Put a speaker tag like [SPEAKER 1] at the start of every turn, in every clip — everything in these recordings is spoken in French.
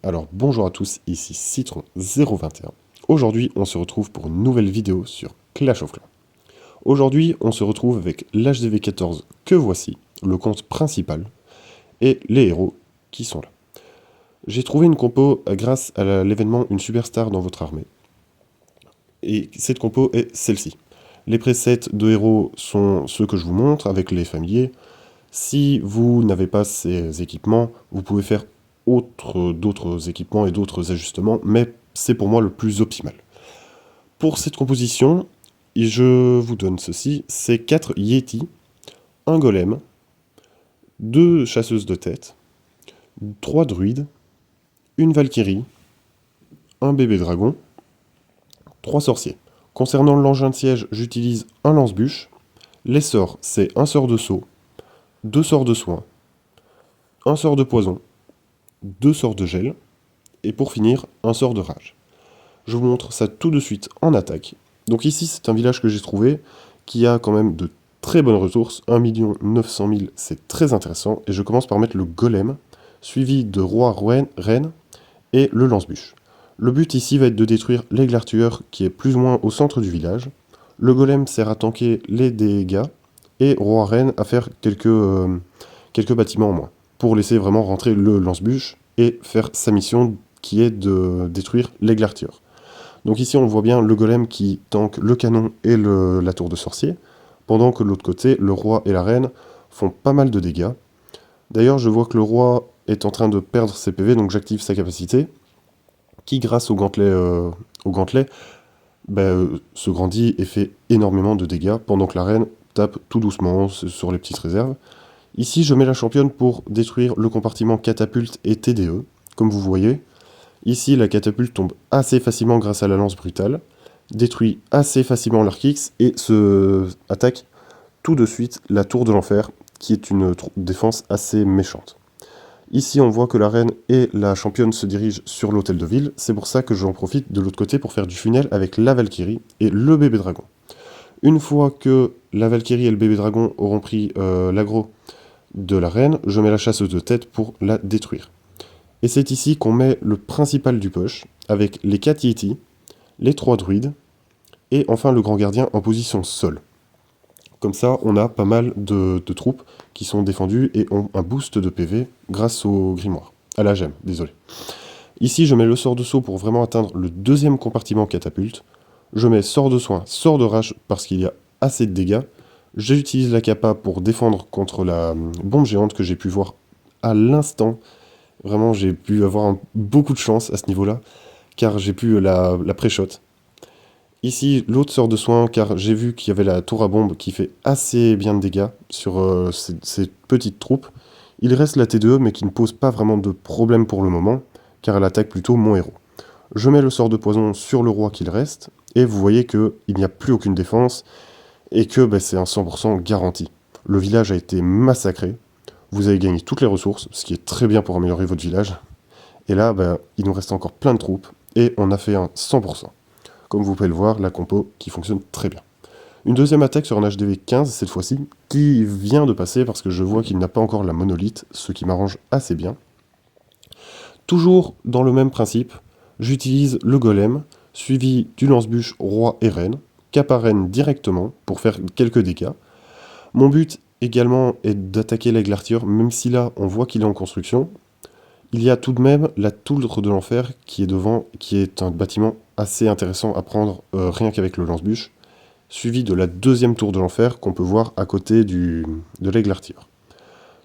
[SPEAKER 1] Alors bonjour à tous, ici Citron021. Aujourd'hui on se retrouve pour une nouvelle vidéo sur Clash of Clans. Aujourd'hui on se retrouve avec l'HDV14 que voici, le compte principal, et les héros qui sont là. J'ai trouvé une compo grâce à l'événement Une Superstar dans votre armée. Et cette compo est celle-ci. Les presets de héros sont ceux que je vous montre avec les familiers. Si vous n'avez pas ces équipements, vous pouvez faire d'autres équipements et d'autres ajustements, mais c'est pour moi le plus optimal. Pour cette composition, je vous donne ceci, c'est 4 Yeti, un golem, 2 chasseuses de tête, 3 druides, une Valkyrie, un bébé dragon, 3 sorciers. Concernant l'engin de siège, j'utilise un lance-bûche. Les sorts, c'est un sort de saut, 2 sorts de soin, un sort de poison, 2 sorts de gel, et pour finir, un sort de rage. Je vous montre ça tout de suite en attaque. Donc ici, c'est un village que j'ai trouvé, qui a quand même de très bonnes ressources, 1 900 000, c'est très intéressant, et je commence par mettre le golem, suivi de roi, reine, et le lance-bûche. Le but ici va être de détruire l'églartueur, qui est plus ou moins au centre du village. Le golem sert à tanker les dégâts, et roi, reine à faire quelques bâtiments en moins, pour laisser vraiment rentrer le lance-bûche, et faire sa mission qui est de détruire l'églartueur. Donc ici on voit bien le golem qui tank le canon et la tour de sorcier, pendant que de l'autre côté, le roi et la reine font pas mal de dégâts. D'ailleurs je vois que le roi est en train de perdre ses PV, donc j'active sa capacité, qui grâce au gantelet se grandit et fait énormément de dégâts, pendant que la reine tape tout doucement sur les petites réserves. Ici je mets la championne pour détruire le compartiment catapulte et TDE, comme vous voyez. Ici, la catapulte tombe assez facilement grâce à la lance brutale, détruit assez facilement l'arc X et se attaque tout de suite la tour de l'enfer, qui est une défense assez méchante. Ici, on voit que la reine et la championne se dirigent sur l'hôtel de ville, c'est pour ça que j'en profite de l'autre côté pour faire du funnel avec la Valkyrie et le bébé dragon. Une fois que la Valkyrie et le bébé dragon auront pris l'aggro de la reine, je mets la chasseuse de tête pour la détruire. Et c'est ici qu'on met le principal du push, avec les 4 Yeti, les 3 druides, et enfin le grand gardien en position sol. Comme ça, on a pas mal de troupes qui sont défendues et ont un boost de PV grâce au grimoire. À la gemme, désolé. Ici, je mets le sort de saut pour vraiment atteindre le deuxième compartiment catapulte. Je mets sort de soin, sort de rage parce qu'il y a assez de dégâts. J'utilise la capa pour défendre contre la bombe géante que j'ai pu voir à l'instant. Vraiment, j'ai pu avoir beaucoup de chance à ce niveau-là, car j'ai pu la pré-shot. Ici, l'autre sort de soin, car j'ai vu qu'il y avait la tour à bombe qui fait assez bien de dégâts sur ces petites troupes. Il reste la T2, mais qui ne pose pas vraiment de problème pour le moment, car elle attaque plutôt mon héros. Je mets le sort de poison sur le roi qu'il reste, et vous voyez qu'il n'y a plus aucune défense, et que c'est un 100% garanti. Le village a été massacré. Vous avez gagné toutes les ressources, ce qui est très bien pour améliorer votre village. Et là, il nous reste encore plein de troupes, et on a fait un 100%. Comme vous pouvez le voir, la compo qui fonctionne très bien. Une deuxième attaque sur un HDV 15 cette fois-ci, qui vient de passer parce que je vois qu'il n'a pas encore la monolithe, ce qui m'arrange assez bien. Toujours dans le même principe, j'utilise le golem, suivi du lance-bûche roi et reine, cap à reine directement pour faire quelques dégâts. Mon but également est d'attaquer l'églartieur, même si là on voit qu'il est en construction. Il y a tout de même la tour de l'enfer qui est devant, qui est un bâtiment assez intéressant à prendre rien qu'avec le lance-bûche, suivi de la deuxième tour de l'enfer qu'on peut voir à côté de l'églartieur.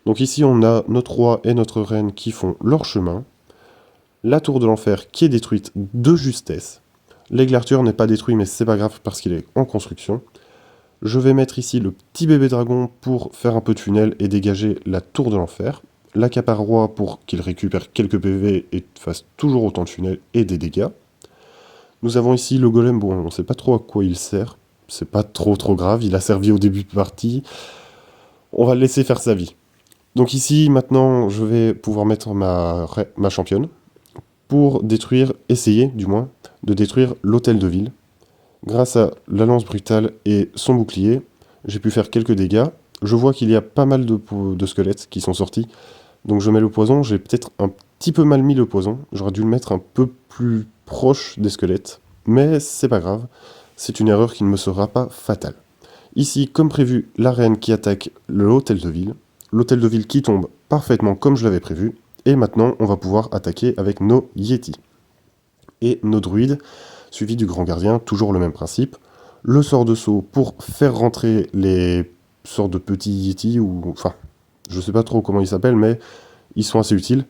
[SPEAKER 1] Donc ici on a notre roi et notre reine qui font leur chemin, la tour de l'enfer qui est détruite de justesse. L'églartieur n'est pas détruit mais c'est pas grave parce qu'il est en construction. Je vais mettre ici le petit bébé dragon pour faire un peu de funnel et dégager la tour de l'enfer. La capa roi pour qu'il récupère quelques PV et fasse toujours autant de funnel et des dégâts. Nous avons ici le golem, bon on ne sait pas trop à quoi il sert. C'est pas trop grave, il a servi au début de partie. On va le laisser faire sa vie. Donc ici maintenant je vais pouvoir mettre ma championne pour essayer du moins, de détruire l'hôtel de ville. Grâce à la lance brutale et son bouclier, j'ai pu faire quelques dégâts. Je vois qu'il y a pas mal de squelettes qui sont sortis. Donc je mets le poison, j'ai peut-être un petit peu mal mis le poison, j'aurais dû le mettre un peu plus proche des squelettes, mais c'est pas grave, c'est une erreur qui ne me sera pas fatale. Ici, comme prévu, la reine qui attaque l'hôtel de ville qui tombe parfaitement comme je l'avais prévu, et maintenant on va pouvoir attaquer avec nos Yeti. Et nos druides, suivis du grand gardien, toujours le même principe. Le sort de saut pour faire rentrer les sortes de petits Yeti, ou enfin, je sais pas trop comment ils s'appellent, mais ils sont assez utiles,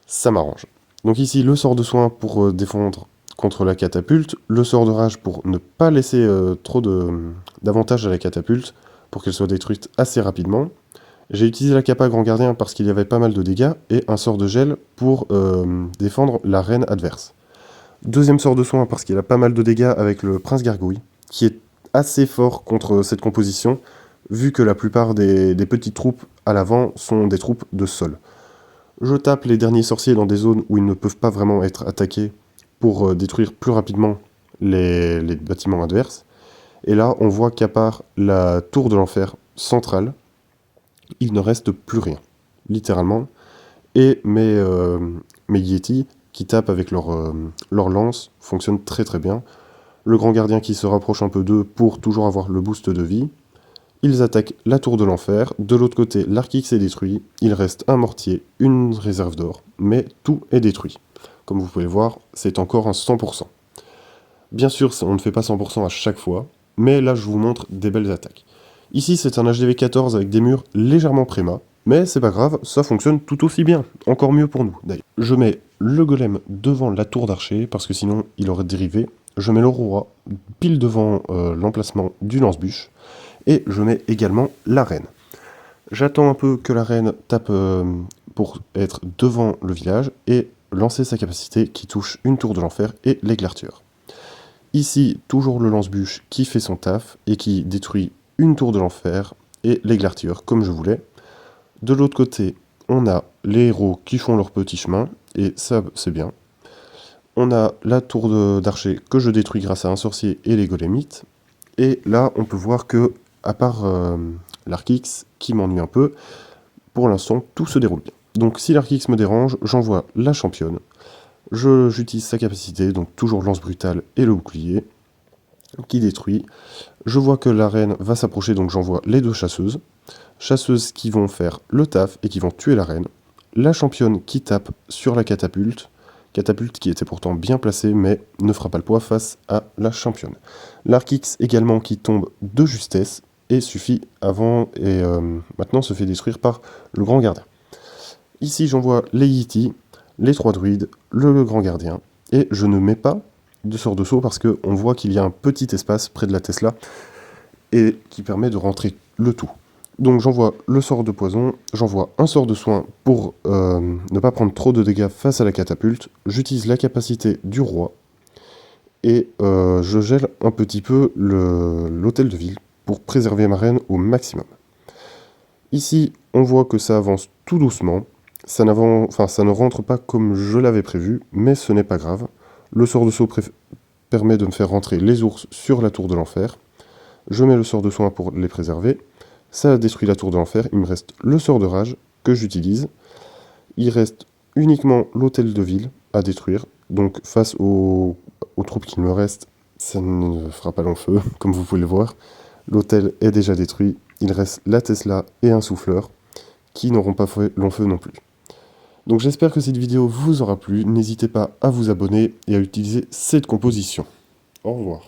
[SPEAKER 1] ça m'arrange. Donc ici, le sort de soin pour défendre contre la catapulte, le sort de rage pour ne pas laisser trop d'avantages à la catapulte, pour qu'elle soit détruite assez rapidement. J'ai utilisé la capa grand gardien parce qu'il y avait pas mal de dégâts, et un sort de gel pour défendre la reine adverse. Deuxième sort de soin parce qu'il a pas mal de dégâts avec le prince gargouille, qui est assez fort contre cette composition, vu que la plupart des petites troupes à l'avant sont des troupes de sol. Je tape les derniers sorciers dans des zones où ils ne peuvent pas vraiment être attaqués pour détruire plus rapidement les bâtiments adverses. Et là, on voit qu'à part la tour de l'enfer centrale, il ne reste plus rien, littéralement. Et mes Yeti, qui tapent avec leur lance, fonctionnent très très bien. Le grand gardien qui se rapproche un peu d'eux pour toujours avoir le boost de vie. Ils attaquent la tour de l'enfer. De l'autre côté, l'Archix est détruit. Il reste un mortier, une réserve d'or, mais tout est détruit. Comme vous pouvez le voir, c'est encore un 100%. Bien sûr, on ne fait pas 100% à chaque fois, mais là je vous montre des belles attaques. Ici, c'est un HDV 14 avec des murs légèrement préma, mais c'est pas grave, ça fonctionne tout aussi bien. Encore mieux pour nous, d'ailleurs. Je mets le golem devant la tour d'archer, parce que sinon il aurait dérivé. Je mets le roi pile devant l'emplacement du lance-bûche, et je mets également la reine. J'attends un peu que la reine tape pour être devant le village, et lancer sa capacité qui touche une tour de l'enfer et l'éclairture. Ici, toujours le lance-bûche qui fait son taf, et qui détruit une tour de l'enfer et l'éclairture comme je voulais. De l'autre côté, on a les héros qui font leur petit chemin, et ça c'est bien. On a la tour d'archer que je détruis grâce à un sorcier et les golémites. Et là, on peut voir que, à part l'Archix qui m'ennuie un peu, pour l'instant, tout se déroule bien. Donc si l'Archix me dérange, j'envoie la championne. J'utilise sa capacité, donc toujours lance brutale et le bouclier, qui détruit. Je vois que la reine va s'approcher, donc j'envoie les deux chasseuses. Chasseuses qui vont faire le taf et qui vont tuer la reine. La championne qui tape sur la catapulte. Catapulte qui était pourtant bien placée, mais ne fera pas le poids face à la championne. L'Archix également qui tombe de justesse et suffit avant et maintenant se fait détruire par le grand gardien. Ici j'envoie les Yeti, les 3 druides, le grand gardien, et je ne mets pas de sort de saut parce qu'on voit qu'il y a un petit espace près de la Tesla et qui permet de rentrer le tout. Donc j'envoie le sort de poison, j'envoie un sort de soin pour ne pas prendre trop de dégâts face à la catapulte, j'utilise la capacité du roi, et je gèle un petit peu l'hôtel de ville pour préserver ma reine au maximum. Ici, on voit que ça avance tout doucement, ça ne rentre pas comme je l'avais prévu, mais ce n'est pas grave. Le sort de saut permet de me faire rentrer les ours sur la tour de l'enfer. Je mets le sort de soin pour les préserver. Ça a détruit la tour de l'enfer, il me reste le sort de rage que j'utilise. Il reste uniquement l'hôtel de ville à détruire, donc face aux troupes qu'il me reste, ça ne fera pas long feu, comme vous pouvez le voir. L'hôtel est déjà détruit, il reste la Tesla et un souffleur, qui n'auront pas fait long feu non plus. Donc j'espère que cette vidéo vous aura plu, n'hésitez pas à vous abonner et à utiliser cette composition. Au revoir.